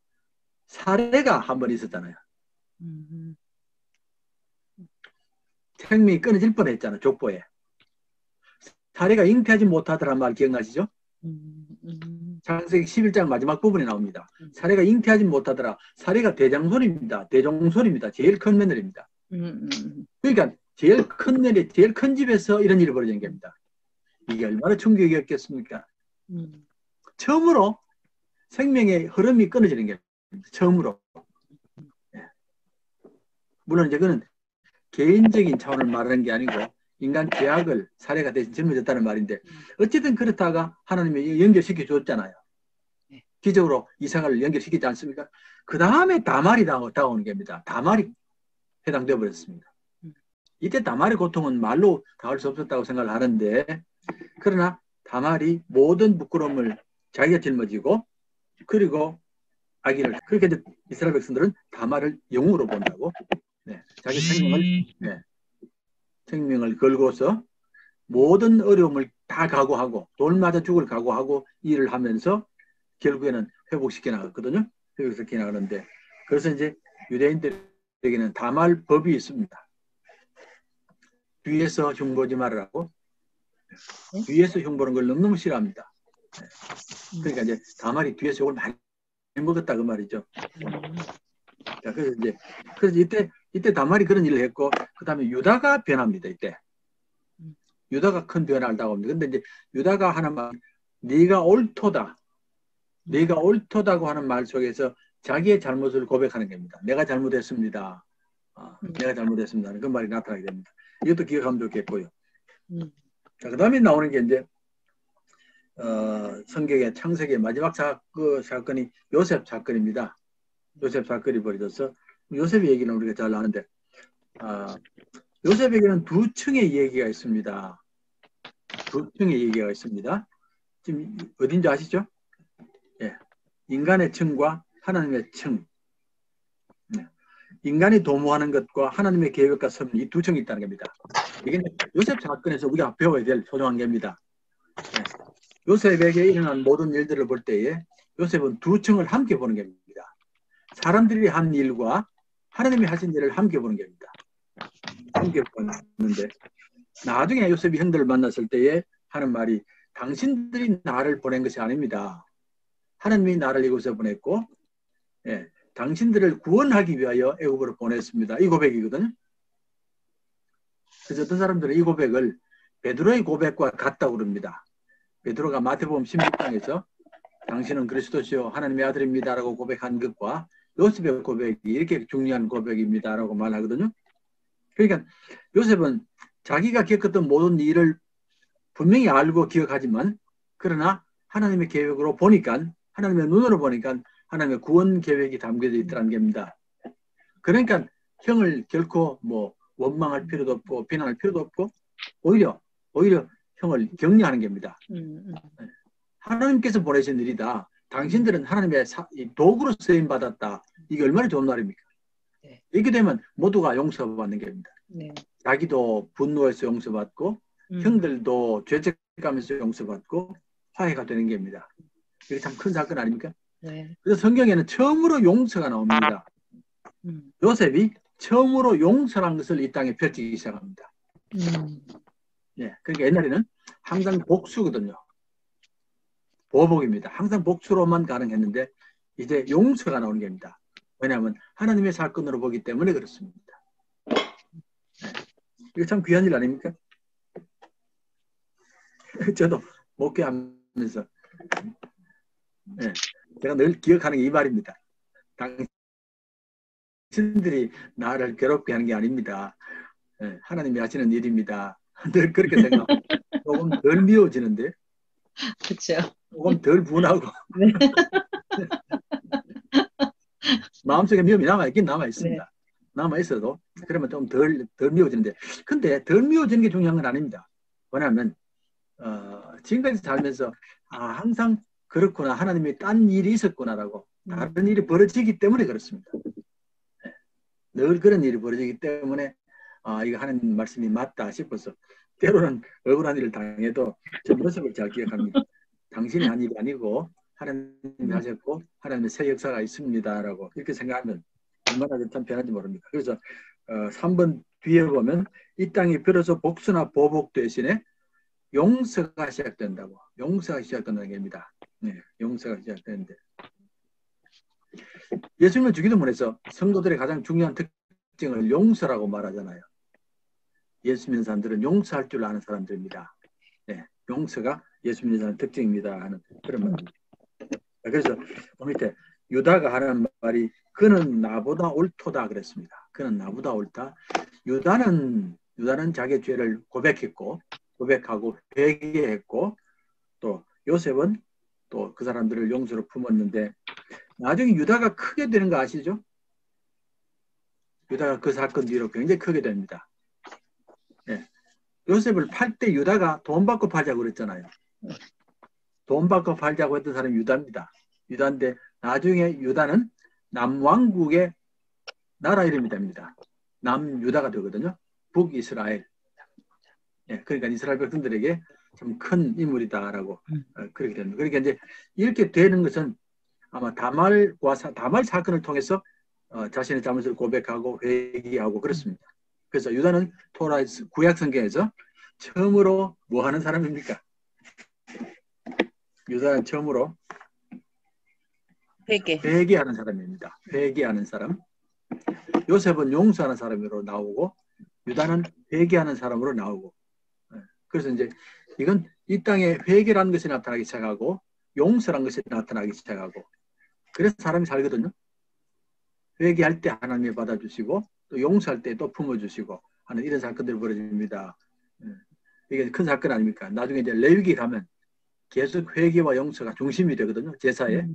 사례가 한 번 있었잖아요. 생명이 끊어질 뻔했잖아요. 족보에. 사례가 잉태하지 못하더란 말 기억나시죠? 창세기 11장 마지막 부분에 나옵니다. 사례가 잉태하지 못하더라. 사례가 대장손입니다. 대종손입니다. 제일 큰 며느리입니다. 그러니까 제일 큰 며느리, 제일 큰 집에서 이런 일이 벌어진 겁니다. 이게 얼마나 충격이었겠습니까? 처음으로 생명의 흐름이 끊어지는 게 처음으로. 물론 이제 그는 개인적인 차원을 말하는 게 아니고 인간 죄악을 사례가 대신 짊어졌다는 말인데 어쨌든 그렇다가 하나님이 연결시켜 줬잖아요. 기적으로 이삭을 연결시키지 않습니까? 그 다음에 다말이 다가오는 겁니다. 다말이 해당되어 버렸습니다. 이때 다말의 고통은 말로 다할 수 없었다고 생각을 하는데 그러나 다말이 모든 부끄러움을 자기가 짊어지고 그리고 아기를 그렇게 이스라엘 백성들은 다말을 영으로 본다고 자기 생명을 걸고서 모든 어려움을 다 각오하고 돌 맞아 죽을 각오하고 일을 하면서 결국에는 회복시켜 나갔거든요. 회복시켜 나가는데 그래서 이제 유대인들에게는 다말 법이 있습니다. 뒤에서 흉보지 말으라고. 뒤에서 흉보는 걸 너무너무 싫어합니다. 그러니까 이제 다말이 뒤에서 욕을 많이 먹었다 그 말이죠. 자, 그래서 이때 다말이 그런 일을 했고 그 다음에 유다가 변합니다. 이때 유다가 큰 변화를 당합니다. 근데 이제 유다가 하는 말 네가 옳도다. 네가 옳도다고 하는 말 속에서 자기의 잘못을 고백하는 겁니다. 내가 잘못했습니다. 내가 잘못했습니다. 그 말이 나타나게 됩니다. 이것도 기억하면 좋겠고요. 자, 그 다음에 나오는 게 이제 성경의 창세기의 마지막 사건이 요셉 사건입니다. 요셉 사건이 벌어져서 요셉 얘기는 우리가 잘 아는데 요셉에게는 두 층의 얘기가 있습니다. 두 층의 얘기가 있습니다. 지금 어딘지 아시죠? 예. 인간의 층과 하나님의 층. 인간이 도모하는 것과 하나님의 계획과 섭리 이 두 층이 있다는 겁니다. 이게 요셉 사건에서 우리가 배워야 될 소중한 겁니다. 요셉에게 일어난 모든 일들을 볼 때에 요셉은 두 층을 함께 보는 겁니다. 사람들이 한 일과 하나님이 하신 일을 함께 보는 겁니다. 함께 보는데 나중에 요셉이 형들을 만났을 때에 하는 말이 당신들이 나를 보낸 것이 아닙니다. 하나님이 나를 이곳에 보냈고 예, 당신들을 구원하기 위하여 애굽으로 보냈습니다. 이 고백이거든요. 그래서 어떤 사람들은 이 고백을 베드로의 고백과 같다고 그럽니다. 베드로가 마태복음 16장에서 당신은 그리스도시요 하나님의 아들입니다라고 고백한 것과 요셉의 고백이 이렇게 중요한 고백입니다라고 말하거든요. 그러니까 요셉은 자기가 겪었던 모든 일을 분명히 알고 기억하지만 그러나 하나님의 계획으로 보니까 하나님의 눈으로 보니까 하나님의 구원 계획이 담겨져 있다는 겁니다. 그러니까 형을 결코 뭐 원망할 필요도 없고 비난할 필요도 없고 오히려 형을 격려하는 겁니다. 하나님께서 보내신 일이다. 당신들은 하나님의 도구로 쓰임 받았다. 이게 얼마나 좋은 말입니까? 네. 이렇게 되면 모두가 용서받는 겁니다. 네. 자기도 분노해서 용서받고 형들도 죄책감에서 용서받고 화해가 되는 겁니다. 이게 참 큰 사건 아닙니까? 네. 그래서 성경에는 처음으로 용서가 나옵니다. 요셉이 처음으로 용서란 것을 이 땅에 펼치기 시작합니다. 예, 그러니까 옛날에는 항상 복수거든요. 보복입니다. 항상 복수로만 가능했는데 이제 용서가 나오는 겁니다. 왜냐하면 하나님의 사건으로 보기 때문에 그렇습니다. 네. 이거 참 귀한 일 아닙니까? 저도 목회하면서 네, 제가 늘 기억하는 게 이 말입니다. 당신들이 나를 괴롭게 하는 게 아닙니다. 네, 하나님이 하시는 일입니다. 늘 그렇게 생각하고 조금 덜 미워지는데 그렇죠. 조금 덜 분하고 네. 마음속에 미움이 남아있긴 남아있습니다. 네. 남아있어도 그러면 좀 덜 미워지는데 근데 덜 미워지는 게 중요한 건 아닙니다. 왜냐하면 지금까지 살면서 항상 그렇구나 하나님이 딴 일이 있었구나라고 다른 일이 벌어지기 때문에 그렇습니다. 네. 늘 그런 일이 벌어지기 때문에 이거 하나님 말씀이 맞다 싶어서 때로는 억울한 일을 당해도 저 모습을 잘 기억합니다. 당신이 한 일이 아니고 하나님이 하셨고 하나님의 새 역사가 있습니다라고 이렇게 생각하면 얼마나 참 편한지 모릅니다. 그래서 3번 뒤에 보면 이 땅이 비로소 복수나 보복 대신에 용서가 시작된다고. 용서가 시작된다는 겁니다. 네, 용서가 시작되는데 예수님을 주기도문에서 성도들의 가장 중요한 특징을 용서라고 말하잖아요. 예수 믿는 사람들은 용서할 줄 아는 사람들입니다. 네, 용서가 예수 믿는 사람의 특징입니다 하는 그런 말입니다. 그래서 밑에 유다가 하는 말이 그는 나보다 옳도다 그랬습니다. 그는 나보다 옳다. 유다는 자기의 죄를 고백하고 회개했고 또 요셉은 또 그 사람들을 용서로 품었는데 나중에 유다가 크게 되는 거 아시죠? 유다가 그 사건 뒤로 굉장히 크게 됩니다. 네. 요셉을 팔 때 유다가 돈 받고 팔자고 그랬잖아요. 돈 받고 팔자고 했던 사람이 유다입니다. 유다인데 나중에 유다는 남왕국의 나라 이름이 됩니다. 남유다가 되거든요. 북이스라엘. 예, 그러니까 이스라엘 백성들에게 참 큰 인물이다라고 그렇게 됩니다. 그러니까 이제 이렇게 되는 것은 아마 다말 사건을 통해서 자신의 잘못을 고백하고 회개하고 그렇습니다. 그래서 유다는 토라 구약 성경에서 처음으로 뭐 하는 사람입니까? 유다는 처음으로 회개하는 사람입니다. 회개하는 사람. 요셉은 용서하는 사람으로 나오고 유다는 회개하는 사람으로 나오고. 그래서 이제 이건 이 땅에 회개라는 것이 나타나기 시작하고 용서라는 것이 나타나기 시작하고 그래서 사람이 살거든요. 회개할 때 하나님이 받아주시고 또 용서할 때 또 품어주시고 하는 이런 사건들이 벌어집니다. 이게 큰 사건 아닙니까? 나중에 이제 레위기 가면 계속 회개와 용서가 중심이 되거든요. 제사에.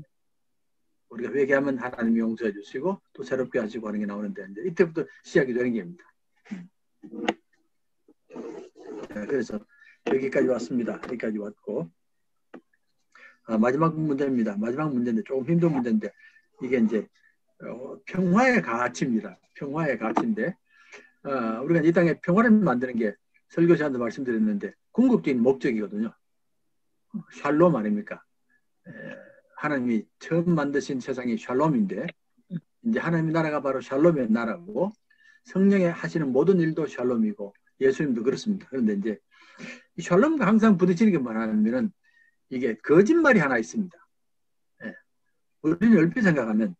우리가 회개하면 하나님이 용서해 주시고 또 새롭게 하시고 하는 게 나오는데 이제 이때부터 시작이 되는 겁니다. 그래서 여기까지 왔습니다. 여기까지 왔고 마지막 문제입니다. 마지막 문제인데 조금 힘든 문제인데 이게 이제 평화의 가치입니다. 평화의 가치인데 우리가 이 땅에 평화를 만드는 게 설교 시간도 말씀드렸는데 궁극적인 목적이거든요. 샬롬 아닙니까? 하나님이 처음 만드신 세상이 샬롬인데 이제 하나님의 나라가 바로 샬롬의 나라고 성령의 하시는 모든 일도 샬롬이고 예수님도 그렇습니다. 그런데 이제 이 샬롬과 항상 부딪히는 게 뭐냐면은 이게 거짓말이 하나 있습니다. 예. 우리는 얼핏 생각하면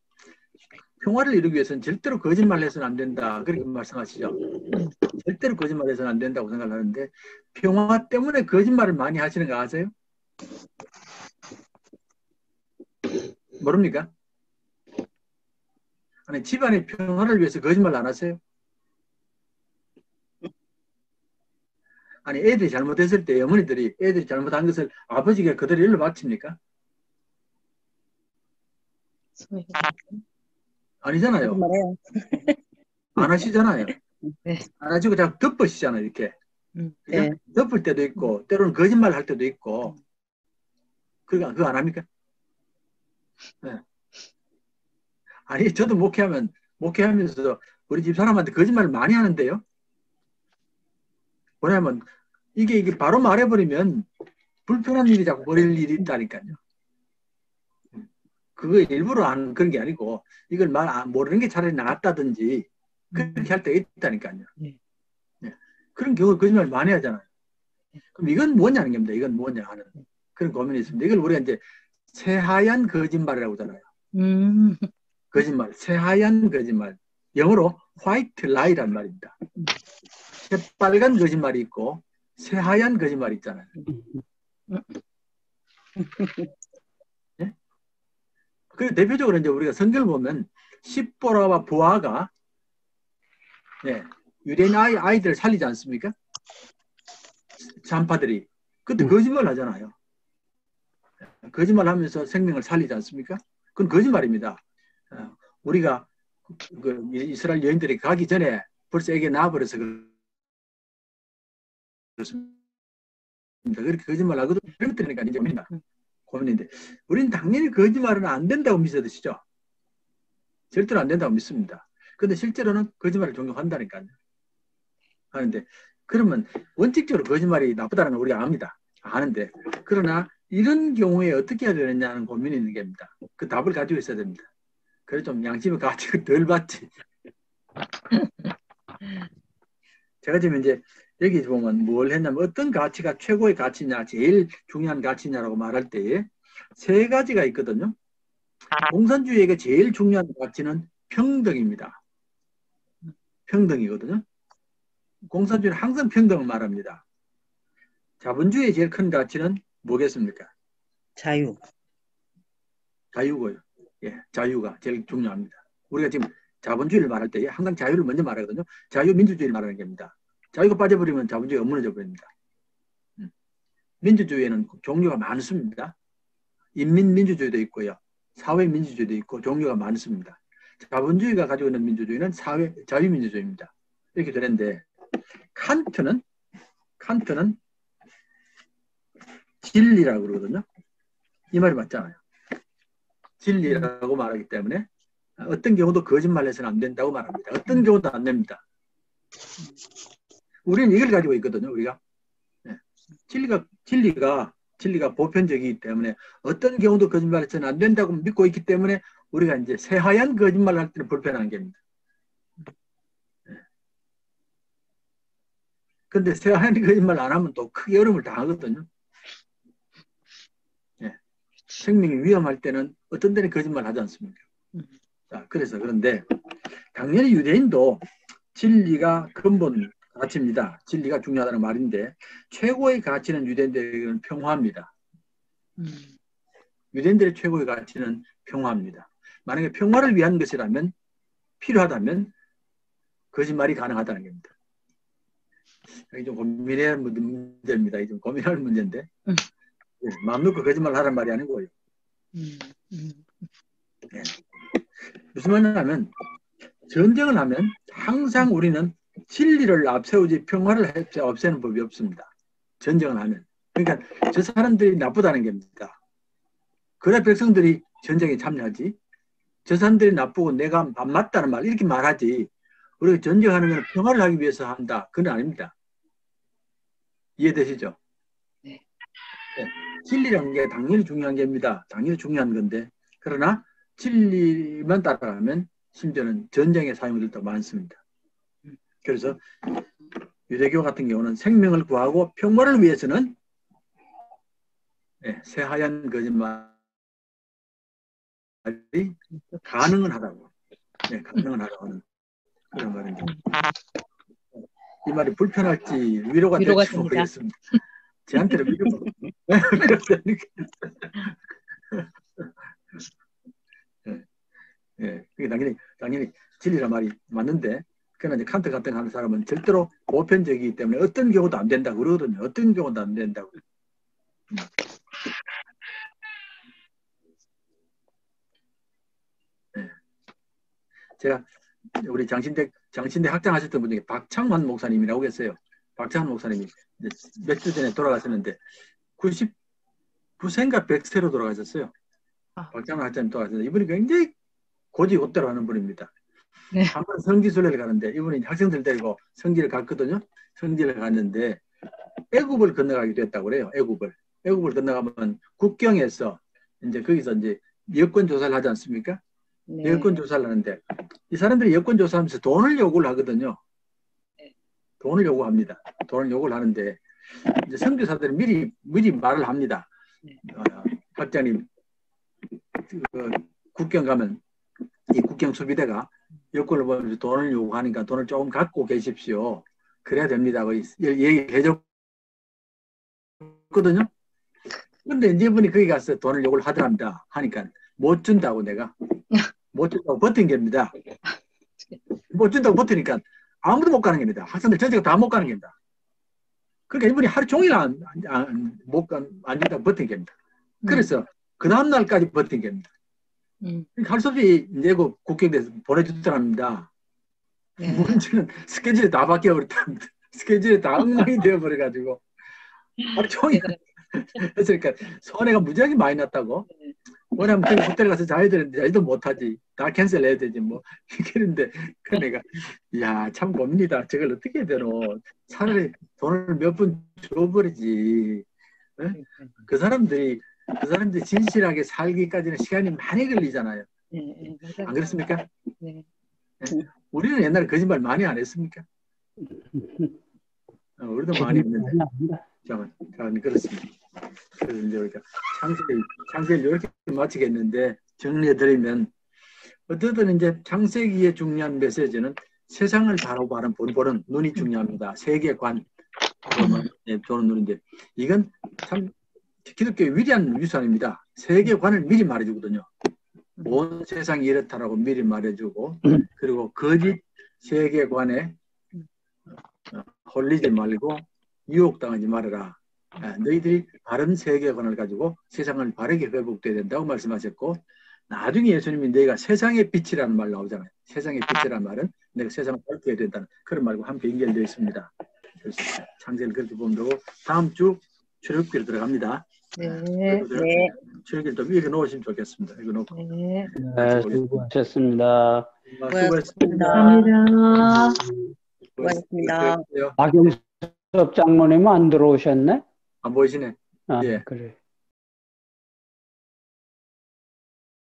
평화를 이루기 위해서는 절대로 거짓말을 해서는 안 된다. 그렇게 말씀하시죠. 절대로 거짓말을 해서는 안 된다고 생각을 하는데 평화 때문에 거짓말을 많이 하시는 거 아세요? 모릅니까? 아니, 집안의 평화를 위해서 거짓말 안 하세요? 아니, 애들이 잘못했을 때 어머니들이 애들이 잘못한 것을 아버지가 그대로 일러 바칩니까? 아니잖아요. 말해요. 안 하시잖아요. 네. 안 하시고 자꾸 덮으시잖아요, 이렇게. 네. 덮을 때도 있고, 때로는 거짓말 할 때도 있고. 그러니까 그거 안 합니까? 네. 아니, 저도 목회하면서 우리 집 사람한테 거짓말을 많이 하는데요. 뭐냐면, 이게 바로 말해버리면 불편한 일이 자꾸 벌일 일이 있다니까요. 그거 일부러 하는 그런 게 아니고, 이걸 모르는 게 차라리 낫다든지, 그렇게 할 때가 있다니까요. 네. 그런 경우 거짓말 많이 하잖아요. 그럼 이건 뭐냐는 겁니다. 이건 뭐냐 하는 그런 고민이 있습니다. 이걸 우리가 이제 새하얀 거짓말이라고 하잖아요. 거짓말, 새하얀 거짓말. 영어로 white lie란 말입니다. 새빨간 거짓말이 있고 새하얀 거짓말이 있잖아요. 네? 그리고 대표적으로 이제 우리가 성경을 보면 십보라와 부하가 네, 유대인 아이들을 살리지 않습니까? 산파들이. 그때 거짓말 하잖아요. 거짓말 하면서 생명을 살리지 않습니까? 그건 거짓말입니다. 우리가 이스라엘 여인들이 가기 전에 벌써 애기 낳아버려서 그렇습니다. 그렇게 거짓말 하거든. 그런 것들이니까 이제 고민인데 우리는 당연히 거짓말은 안 된다고 믿으시죠? 절대로 안 된다고 믿습니다. 그런데 실제로는 거짓말을 종종 한다니까요. 하는데 그러면 원칙적으로 거짓말이 나쁘다는 걸 우리가 압니다. 아는데 그러나 이런 경우에 어떻게 해야 되느냐는 고민이 있는 겁니다. 그 답을 가지고 있어야 됩니다. 그래 좀 양심의 가치가 덜 받지. 제가 지금 이제 여기 보면 뭘 했냐면 어떤 가치가 최고의 가치냐, 제일 중요한 가치냐라고 말할 때에 세 가지가 있거든요. 공산주의에게 제일 중요한 가치는 평등입니다. 평등이거든요. 공산주의는 항상 평등을 말합니다. 자본주의의 제일 큰 가치는 뭐겠습니까? 자유. 자유고요. 예, 자유가 제일 중요합니다. 우리가 지금 자본주의를 말할 때 항상 자유를 먼저 말하거든요. 자유민주주의를 말하는 겁니다. 자유가 빠져버리면 자본주의가 무너져 버립니다. 민주주의에는 종류가 많습니다. 인민민주주의도 있고요. 사회민주주의도 있고 종류가 많습니다. 자본주의가 가지고 있는 민주주의는 자유민주주의입니다. 이렇게 되는데 칸트는 진리라고 그러거든요. 이 말이 맞잖아요. 진리라고 말하기 때문에 어떤 경우도 거짓말해서는 안 된다고 말합니다. 어떤 경우도 안 됩니다. 우리는 이걸 가지고 있거든요. 우리가 진리가 보편적이기 때문에 어떤 경우도 거짓말해서는 안 된다고 믿고 있기 때문에 우리가 이제 새하얀 거짓말을 할 때는 불편한 겁니다. 근데 새하얀 거짓말 안 하면 또 크게 어려움을 당하거든요. 생명이 위험할 때는 어떤 데는 거짓말 하지 않습니까? 자, 그런데 당연히 유대인도 진리가 근본 가치입니다. 진리가 중요하다는 말인데 최고의 가치는 유대인들에게는 평화입니다. 유대인들의 최고의 가치는 평화입니다. 만약에 평화를 위한 것이라면 필요하다면 거짓말이 가능하다는 겁니다. 이게 좀 고민해야 할 문제입니다. 좀 고민할 문제인데 마음 놓고 거짓말 하란 말이 아니고요. 네. 무슨 말이냐면 전쟁을 하면 항상 우리는 진리를 앞세우지 평화를 없애는 법이 없습니다. 전쟁을 하면. 그러니까 저 사람들이 나쁘다는 겁니다. 그래 백성들이 전쟁에 참여하지. 저 사람들이 나쁘고 내가 맞다는 말 이렇게 말하지. 우리가 전쟁하는 건 평화를 하기 위해서 한다. 그건 아닙니다. 이해되시죠? 네. 진리라는 게 당연히 중요한 겁니다. 당연히 중요한 건데 그러나 진리만 따라가면 심지어는 전쟁에 사용될 때도 많습니다. 그래서 유대교 같은 경우는 생명을 구하고 평화를 위해서는 새하얀 거짓말이 가능은 하다고. 가능은 하다고 하는 그런 말입니다. 이 말이 불편할지 위로가 될지 됩니다. 모르겠습니다. 저한테는 위로가 당연히 진리란 말이 맞는데, 그러나 이제 칸트 같은 하는 사람은 절대로 보편적이기 때문에 어떤 경우도 안 된다고 그러거든요. 어떤 경우도 안 된다고. 제가 우리 장신대 학장하셨던 분 중에 박창환 목사님이라고 계세요. 박창환 목사님이 몇 주 전에 돌아가셨는데 99세인가 100세로 돌아가셨어요. 박창환 학장님 돌아가셨는데 이분이 굉장히 고지고대로 하는 분입니다. 네. 한번 성지순례를 가는데 이분이 학생들 데리고 성지를 갔거든요. 성지를 갔는데 애굽을 건너가기도 했다고 그래요. 애굽을 건너가면 국경에서 이제 거기서 이제 여권 조사를 하지 않습니까? 네. 여권 조사를 하는데 이 사람들이 여권 조사하면서 돈을 요구를 하거든요. 돈을 요구합니다. 돈을 요구를 하는데 이제 선교사들이 미리 말을 합니다. 학장님 국경 가면 이 국경 수비대가 여권을 보면서 돈을 요구하니까 돈을 조금 갖고 계십시오. 그래야 됩니다. 얘기해줬거든요. 근데 이제 이분이 거기 가서 돈을 요구를 하더랍니다. 하니까 못 준다고 내가. 못 준다고 버틴 겁니다. 못 준다고 버티니까 아무도 못 가는 겁니다. 학생들 전체가 다 못 가는 겁니다. 그러니까 이분이 하루 종일 안 준다고 버틴 겁니다. 그래서 그 다음날까지 버틴 겁니다. 할 수 없이 이제 그 국경에서 보내주더랍니다. 문제는 스케줄이 다 바뀌어버렸답니다. 스케줄이 다 엉망이 되어버려가지고 하루 종일 그러니까 손해가 무지하게 많이 났다고. 왜냐면 그 호텔 가서 자야 되는데 자기도 못하지. 다 캔슬해야 되지 뭐. 그런데 그 내가 야 참 고민이다. 저걸 어떻게 해야 되노. 차라리 돈을 몇 번 줘버리지. 그 사람들이 진실하게 살기까지는 시간이 많이 걸리잖아요. 안 그렇습니까? 네. 우리는 옛날에 거짓말 많이 안 했습니까? 우리도 많이 했는데. 자, 그렇습니다. 그래서 이제 우리가 창세기를 이렇게 마치겠는데 정리해드리면 어쨌든 이제 창세기의 중요한 메시지는 세상을 바라보는 본보는 눈이 중요합니다. 세계관 보는 눈인데 이건 참 기독교의 위대한 유산입니다. 세계관을 미리 말해주거든요. 온 세상이 이렇다라고 미리 말해주고 그리고 거짓 세계관에 홀리지 말고 유혹당하지 말아라. 너희들이 바른 세계관을 가지고 세상을 바르게 회복돼야 된다고 말씀하셨고 나중에 예수님이 너희가 세상의 빛이라는 말 나오잖아요. 세상의 빛이라는 말은 내가 세상을 밝혀야 된다는 그런 말과 함께 연결되어 있습니다. 그래서 창세기를 그렇게 보면 되고 다음 주 출애굽기로 들어갑니다. 네. 출애굽기를 또 읽어 놓으시면 좋겠습니다. 읽어 놓고. 네, 수고하셨습니다. 수고하셨습니다. 감사합니다. 수고하셨습니다. 박영섭 장모님은 안 들어오셨네? 안 보이시네. 아, 예. 그래.